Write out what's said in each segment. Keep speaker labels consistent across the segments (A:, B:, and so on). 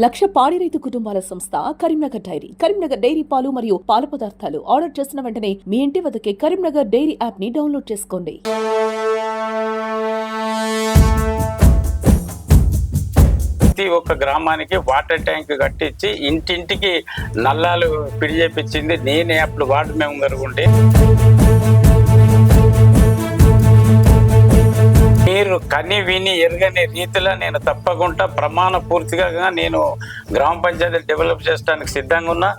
A: లక్ష పాడి రైతు కుటుంబాల సంస్థ కరీంనగర్ డైరీ. కరీంనగర్ డైరీ పాలు మరియు పాల పదార్థాలు ఆర్డర్ చేసిన వెంటనే మీ ఇంటి వద్దకే కరీంనగర్ డైరీ యాప్ ని డౌన్లోడ్ చేసుకోండి.
B: ప్రతి ఒక్క గ్రామానికి వాటర్ ట్యాంక్ కట్టించి ఇంటింటికి నల్లాలు పిడి చేపించింది నేనే. అప్పుడు వార్డు మెంబర్ ఉంటే మీరు కని విని ఎరగని రీతిలో నేను తప్పకుండా ప్రమాణ పూర్తిగా నేను గ్రామ పంచాయతీ డెవలప్ చేయడానికి సిద్ధంగా ఉన్నా.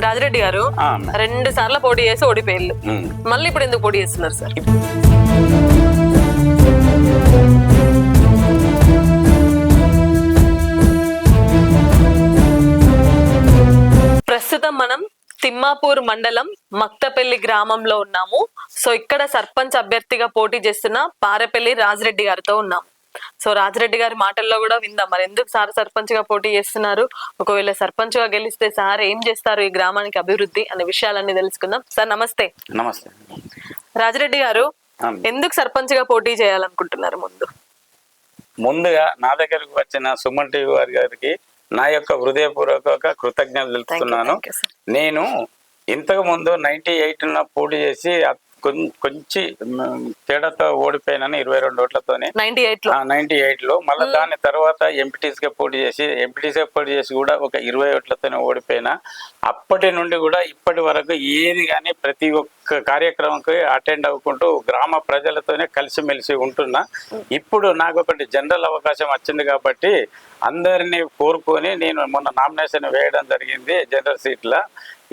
C: రాజిరెడ్డి గారు 2 సార్లు పోటీ చేసి ఓడిపోయారు. మళ్ళీ ఇప్పుడు ఎందుకు పోటీ చేస్తున్నారు సార్? ప్రస్తుతం మనం తిమ్మాపూర్ మండలం మక్తపల్లి గ్రామంలో ఉన్నాము. సో ఇక్కడ సర్పంచ్ అభ్యర్థిగా పోటీ చేస్తున్న పారెపల్లి రాజిరెడ్డి గారితో ఉన్నాము. సో రాజిరెడ్డి గారి మాటల్లో కూడా విందాం, మరి ఎందుకు సార్ సర్పంచ్ గా పోటీ చేస్తున్నారు, ఒకవేళ సర్పంచ్ గా గెలిస్తే సార్ ఏం చేస్తారు ఈ గ్రామానికి అభివృద్ధి అనే విషయాలన్నీ తెలుసుకుందాం. సార్ నమస్తే.
B: నమస్తే.
C: రాజిరెడ్డి గారు ఎందుకు సర్పంచ్ గా పోటీ చేయాలనుకుంటున్నారు?
B: ముందుగా నా దగ్గరకు వచ్చిన సుమన్ టీవీ వారి గారికి నా యొక్క హృదయపూర్వక కృతజ్ఞతలు తెలుపుతున్నాను. నేను ఇంతకు ముందు 98 పోటీ చేసి కొంచెం తేడాతో ఓడిపోయినాను 22 ఓట్లతోనే 98లో. మళ్ళీ దాని తర్వాత ఎంపీటీసీగా పోటీ చేసి కూడా ఒక 20 ఓట్లతోనే ఓడిపోయినా. అప్పటి నుండి కూడా ఇప్పటి వరకు ఏది కానీ ప్రతి ఒక్క కార్యక్రమంకి అటెండ్ అవ్వకుంటూ గ్రామ ప్రజలతోనే కలిసిమెలిసి ఉంటున్నా. ఇప్పుడు నాకు ఒకటి జనరల్ అవకాశం వచ్చింది కాబట్టి అందరినీ కోరుకొని నేను మొన్న నామినేషన్ వేయడం జరిగింది జనరల్ సీట్లో.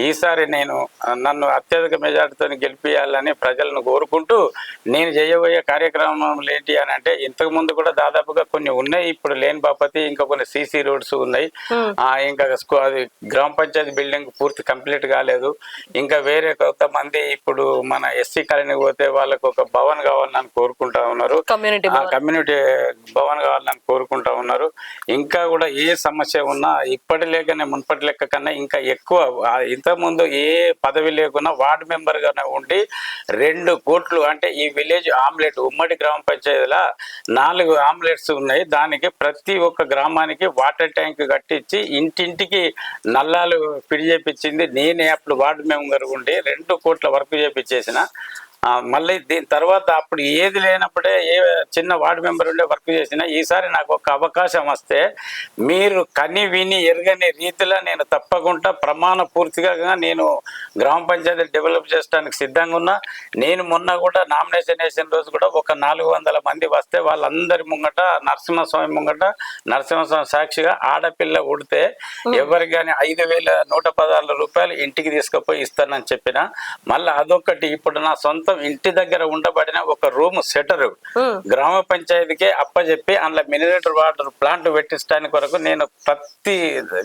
B: ఈసారి నన్ను అత్యధిక మెజార్టీతో గెలిపియాలని ప్రజలను కోరుకుంటూ నేను చేయబోయే కార్యక్రమాలు ఏంటి అని అంటే, ఇంతకు ముందు కూడా దాదాపుగా కొన్ని ఉన్నాయి, ఇప్పుడు లేని బాపతి ఇంకా కొన్ని సీసీ రోడ్స్ ఉన్నాయి, ఇంకా అది గ్రామ పంచాయతీ బిల్డింగ్ పూర్తి కంప్లీట్ కాలేదు. ఇంకా వేరే కొంతమంది ఇప్పుడు మన ఎస్సీ కాలనీ పోతే వాళ్ళకు ఒక భవన్ కావాలని కోరుకుంటా ఉన్నారు, కమ్యూనిటీ భవన్ కావాలని కోరుకుంటా ఉన్నారు. ఇంకా కూడా ఏ సమస్య ఉన్నా ఇప్పటి లేకనే మున్పటి లెక్క కన్నా ఇంకా ఎక్కువ, ఇంతకుముందు ఏ పదవి లేకున్నా వార్డు మెంబర్ గానే ఉండి 2 కోట్లు అంటే ఈ విలేజ్ ఆమ్లెట్ ఉమ్మడి గ్రామ పంచాయతీలో 4 ఆమ్లెట్స్ ఉన్నాయి. దానికి ప్రతి ఒక్క గ్రామానికి వాటర్ ట్యాంక్ కట్టించి ఇంటింటికి నల్లాలు పిడి చేపించింది నేనే. అప్పుడు వార్డు మెంబర్ ఉండి 2 కోట్ల వర్క్ చేపించేసిన. మళ్ళీ దీని తర్వాత అప్పుడు ఏది లేనప్పుడే ఏ చిన్న వార్డు మెంబర్ ఉండే వర్క్ చేసిన. ఈసారి నాకు ఒక అవకాశం వస్తే మీరు కని విని ఎరగని రీతిలో నేను తప్పకుండా ప్రమాణ పూర్తిగా నేను గ్రామ పంచాయతీ డెవలప్ చేయడానికి సిద్ధంగా ఉన్నా. నేను మొన్న కూడా నామినేషన్ వేసిన రోజు కూడా ఒక 400 మంది వస్తే వాళ్ళందరి ముంగట నరసింహస్వామి సాక్షిగా ఆడపిల్ల ఉడితే ఎవరికి కానీ 5,116 రూపాయలు ఇంటికి తీసుకుపోయి ఇస్తానని చెప్పిన. మళ్ళీ అదొకటి, ఇప్పుడు నా సొంత ఇంటి దగ్గర ఉండబడిన ఒక రూమ్ సెటర్ గ్రామ పంచాయతీకే అప్పచెప్పి అందులో మినరేటర్ వాటర్ ప్లాంట్ పెట్టించడానికి కొరకు నేను ప్రతి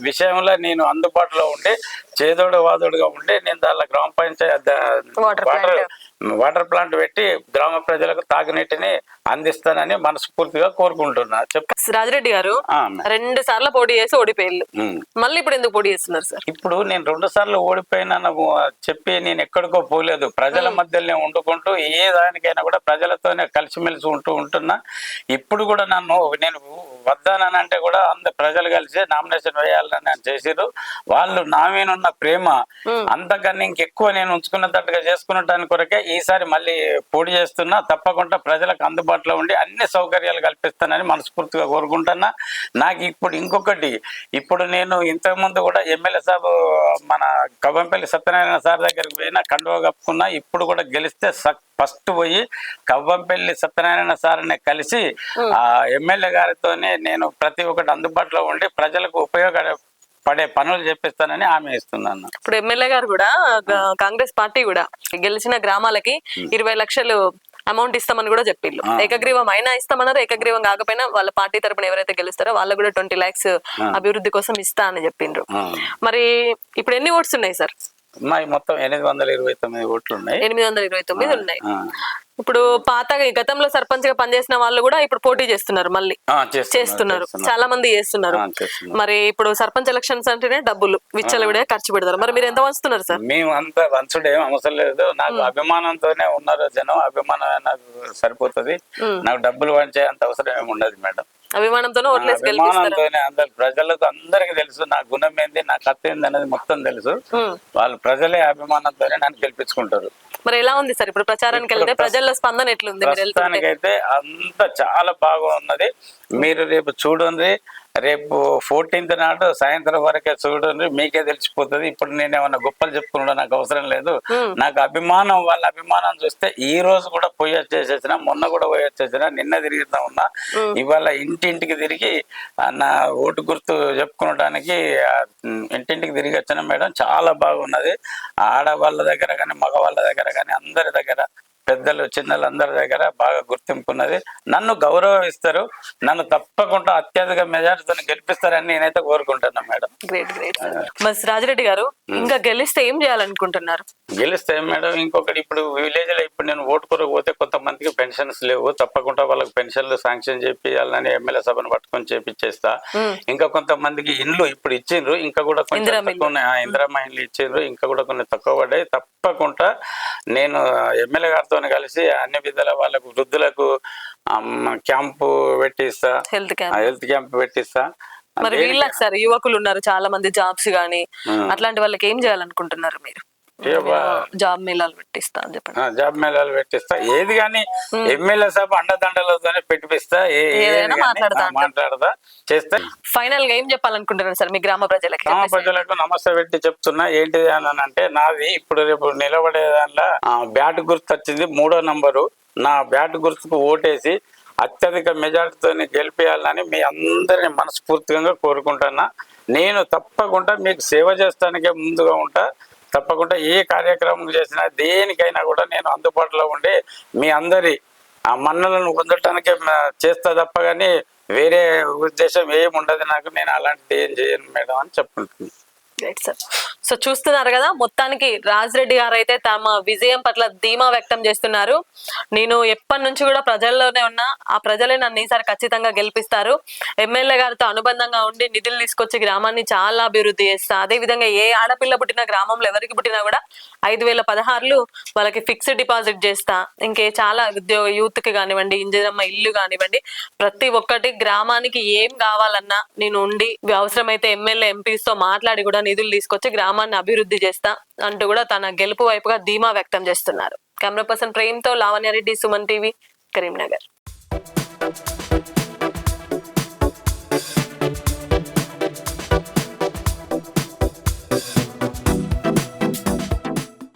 B: విషయంలో నేను అందుబాటులో ఉండి చేదోడు వాదోడుగా ఉండి నేను దానిలో గ్రామ పంచాయతీ వాటర్ ప్లాంట్ పెట్టి గ్రామ ప్రజలకు తాగునీటిని అందిస్తానని మనస్ఫూర్తిగా కోరుకుంటున్నా.
C: రాజిరెడ్డి గారు 2 సార్లు పోటీ చేసి ఓడిపోయారు. మళ్ళీ ఇప్పుడు ఎందుకు పోటీ చేస్తున్నారు సార్?
B: ఇప్పుడు నేను 2 సార్లు ఓడిపోయినా చెప్పి నేను ఎక్కడికో పోలేదు, ప్రజల మధ్యలోనే ఉండుకుంటూ ఏ దానికైనా కూడా ప్రజలతోనే కలిసిమెలిసి ఉంటున్నా. ఇప్పుడు కూడా నేను వద్దానంటే కూడా అందరు ప్రజలు కలిసి నామినేషన్ వేయాలని చేసిరు. వాళ్ళు నా మీద ఉన్న ప్రేమ అంతకన్నా ఇంకెక్కువ నేను ఉంచుకున్నట్టుగా చేసుకున్నటానికి కొరకే ఈసారి మళ్ళీ పోటీ చేస్తున్నా. తప్పకుండా ప్రజలకు అందుబాటులో ఉండి అన్ని సౌకర్యాలు కల్పిస్తానని మనస్ఫూర్తిగా కోరుకుంటున్నా. నాకు ఇప్పుడు ఇంకొకటి, ఇప్పుడు నేను ఇంతకుముందు కూడా ఎమ్మెల్యే సాబ్ మన కవ్వంపల్లి సత్యనారాయణ సార్ దగ్గరికి పోయినా, కండువా కప్పుకున్నా. ఇప్పుడు కూడా గెలిస్తే ఫస్ట్ పోయి కవ్వంపల్లి సత్యనారాయణ సార్ని కలిసి ఆ ఎమ్మెల్యే గారితోనే నేను ప్రతి ఒక్కటి అందుబాటులో ఉండి ప్రజలకు ఉపయోగపడే పనులు చేపిస్తానని హామీ ఇస్తున్నాను.
C: ఇప్పుడు ఎమ్మెల్యే గారు కూడా కాంగ్రెస్ పార్టీ కూడా గెలిచిన గ్రామాలకి 20 లక్షలు అమౌంట్ ఇస్తామని కూడా చెప్పిళ్ళు. ఏకగ్రీవం అయినా ఇస్తామన్నారు, ఏకగ్రీవం కాకపోయినా వాళ్ళ పార్టీ తరపున ఎవరైతే గెలుస్తారో వాళ్ళకు కూడా 20 lakhs అభివృద్ధి కోసం ఇస్తా అని చెప్పిండ్రు. మరి ఇప్పుడు ఎన్ని ఓట్స్ ఉన్నాయి సార్?
B: మొత్తం 829 ఓట్లు ఉన్నాయి.
C: 829 ఉన్నాయి. ఇప్పుడు పాతగా గతంలో సర్పంచ్ గా పనిచేసిన వాళ్ళు కూడా ఇప్పుడు పోటీ చేస్తున్నారు మళ్ళీ చేస్తున్నారు చాలా మంది చేస్తున్నారు. మరి ఇప్పుడు సర్పంచ్ ఎలక్షన్స్ అంటేనే డబ్బులు విచ్చలవిడిగా ఖర్చు పెడతారు. మరి మీరు ఎంత వంచుతున్నారు సార్?
B: మేము అంత వంచుడేం అవసరం లేదు. నాకు అభిమానంతోనే ఉన్నారు జనం, అభిమానం నాకు సరిపోతుంది. నాకు డబ్బులు వంచే అంత అవసరం ఏమి ఉండదు మేడం.
C: అభిమానంతోనే
B: అభిమానంతోనే అందరు ప్రజలకు అందరికి తెలుసు నా గుణం ఏంది, నా కథ ఏంది అనేది మొత్తం తెలుసు. వాళ్ళు ప్రజలే అభిమానంతోనే నన్ను గెలిపించుకుంటారు.
C: మరి ఎలా ఉంది సార్ ఇప్పుడు ప్రచారానికి వెళ్తే ప్రజల స్పందన ఎట్లుంది?
B: ప్రస్తుతానికైతే అంత చాలా బాగున్నది. మీరు రేపు చూడండి, రేపు 14th నాడు సాయంత్రం వరకే చూడండి, మీకే తెలిసిపోతుంది. ఇప్పుడు నేను ఏమన్నా గొప్పలు చెప్పుకున్నా నాకు అవసరం లేదు. నాకు అభిమానం, వాళ్ళ అభిమానం చూస్తే ఈ రోజు కూడా పోయి వచ్చేసేసిన, మొన్న కూడా పోయి వచ్చేసిన, నిన్న తిరుగుతా ఉన్నా, ఇవాళ ఇంటింటికి తిరిగి నా ఓటు గుర్తు చెప్పుకోవడానికి ఇంటింటికి తిరిగి వచ్చిన మేడం. చాలా బాగున్నది. ఆడవాళ్ళ దగ్గర కానీ మగవాళ్ళ దగ్గర కానీ అందరి దగ్గర, పెద్దలు చిన్నలు అందరి దగ్గర బాగా గుర్తింపున్నది. నన్ను గౌరవిస్తారు. నన్ను తప్పకుండా అత్యధిక మెజారిటీతో గెలిపిస్తారని నేనైతే కోరుకుంటున్నా madam.
C: Great great. Bus Rajireddy గారు, ఇంకా గెలిస్తే ఏం చేయాలనుకుంటున్నారు?
B: గెలిస్తే మేడం ఇంకొకటి, ఇప్పుడు విలేజ్ లో ఇప్పుడు నేను ఓటు కొరకు పోతే కొంతమందికి పెన్షన్స్ లేవు, తప్పకుండా వాళ్ళకి పెన్షన్లు శాంక్షన్ చేపియాలని ఎమ్మెల్యే సభను పట్టుకొని చేపిచ్చేస్తా. ఇంకా కొంతమందికి ఇండ్లు ఇప్పుడు ఇచ్చిండ్రు, ఇంకా కూడా కొంచెం ఇందిరమ్మ ఇండ్లు ఇచ్చిండ్రు, ఇంకా కూడా కొన్ని తక్కువ పడ్డాయి. తప్పకుండా నేను ఎమ్మెల్యే గారితో కలిసి అన్ని విధాల వాళ్ళకు వృద్ధులకు క్యాంపు పెట్టిస్తా, హెల్త్ క్యాంప్ పెట్టిస్తా.
C: మరి వీళ్ళకి సార్ యువకులు ఉన్నారు చాలా మంది, జాబ్స్ గానీ అట్లాంటి వాళ్ళకి ఏం చేయాలనుకుంటున్నారు మీరు? జాబ్ మేళాలు పెట్టిస్తా అని చెప్పండి.
B: జాబ్ మేళాలు పెట్టిస్తా, ఏది కానీ ఎమ్మెల్యే సభ అండదండలతోనే పెట్టిపిస్తా, మాట్లాడతా చేస్తా.
C: ఫైనల్ గా ఏం చెప్పాలనుకుంటున్నారు సార్ మీ గ్రామ ప్రజలకి?
B: గ్రామ ప్రజలకు నమస్తే పెట్టి చెప్తున్నా. ఏంటిది అని అంటే, నాది ఇప్పుడు రేపు నిలబడే దానిలో బ్యాట్ గుర్తు వచ్చింది 3వ నంబరు. నా బ్యాట్ గుర్తుకు ఓటేసి అత్యధిక మెజార్టీతో గెలిపేయాలని మీ అందరిని మనస్ఫూర్తిగా కోరుకుంటున్నా. నేను తప్పకుండా మీకు సేవ చేస్తానికే ముందుగా ఉంటా. తప్పకుండా ఏ కార్యక్రమం చేసినా దేనికైనా కూడా నేను అందుబాటులో ఉండి మీ అందరి ఆ మన్నలను పొందటానికే చేస్తా తప్ప కానీ వేరే ఉద్దేశం ఏమి ఉండదు నాకు. నేను అలాంటిది ఏం చేయను మేడం అని చెప్పుకుంటున్నాను.
C: సో చూస్తున్నారు కదా, మొత్తానికి రాజిరెడ్డి గారు అయితే తమ విజయం పట్ల ధీమా వ్యక్తం చేస్తున్నారు. నేను ఎప్పటి నుంచి కూడా ప్రజల్లోనే ఉన్నా, ఆ ప్రజలే నన్ను ఈసారి ఖచ్చితంగా గెలిపిస్తారు. ఎమ్మెల్యే గారితో అనుబంధంగా ఉండి నిధులు తీసుకొచ్చి గ్రామాన్ని చాలా అభివృద్ధి చేస్తా. అదే విధంగా ఏ ఆడపిల్ల పుట్టిన గ్రామంలో ఎవరికి పుట్టినా కూడా 5,016 వాళ్ళకి ఫిక్స్డ్ డిపాజిట్ చేస్తా. ఇంకే చాలా ఉద్యోగ యూత్ కి కానివ్వండి, ఇందిరమ్మ ఇల్లు కానివ్వండి, ప్రతి ఒక్కటి గ్రామానికి ఏం కావాలన్నా నేను ఉండి అవసరమైతే ఎమ్మెల్యే ఎంపీస్ తో మాట్లాడి కూడా నిధులు తీసుకొచ్చి గ్రామాన్ని అభివృద్ధి చేస్తా అంటూ కూడా తన గెలుపు వైపుగా ధీమా వ్యక్తం చేస్తున్నారు. కెమెరా పర్సన్ ప్రేమ్ తో లావణ్యారెడ్డి, సుమన్ టీవీ, కరీంనగర్.